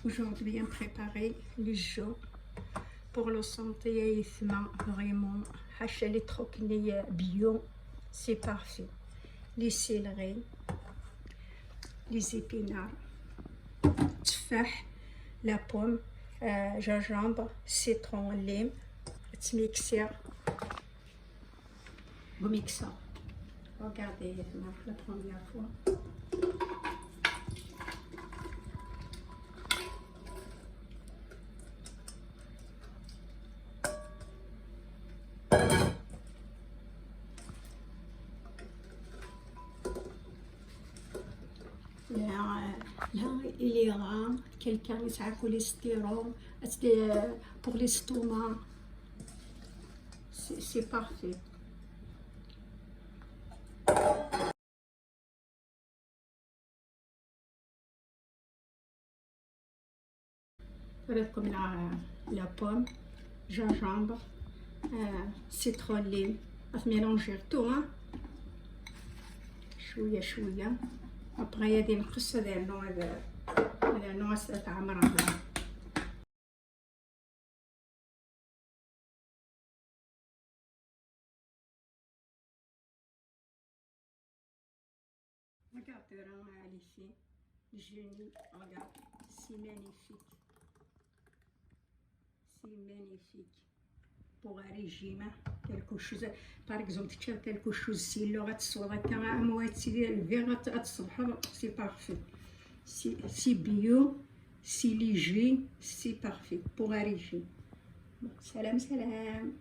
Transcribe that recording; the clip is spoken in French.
Aujourd'hui, on préparait les jeux pour la santé vraiment. Les troquenés bio, c'est parfait. Les céleris, les épinards, la pomme, gingembre, citron, lime, mixer. Vous mixez. Regardez la première fois. Là, il y aura quelqu'un qui a cholestérol, pour l'estomac, c'est parfait. Comme la pomme, gingembre, citron, lime, mélanger tout, hein. شوية شوية. Après, il y a نقص هذا النوع تاع مربى. Regardez les filles, génie, regarde, c'est magnifique. C'est magnifique. Pour un régime, quelque chose, par exemple, tu as quelque chose, si l'aurait soit à moitié, le verre c'est parfait. C'est bio, c'est léger, c'est parfait pour un régime. Salam, salam.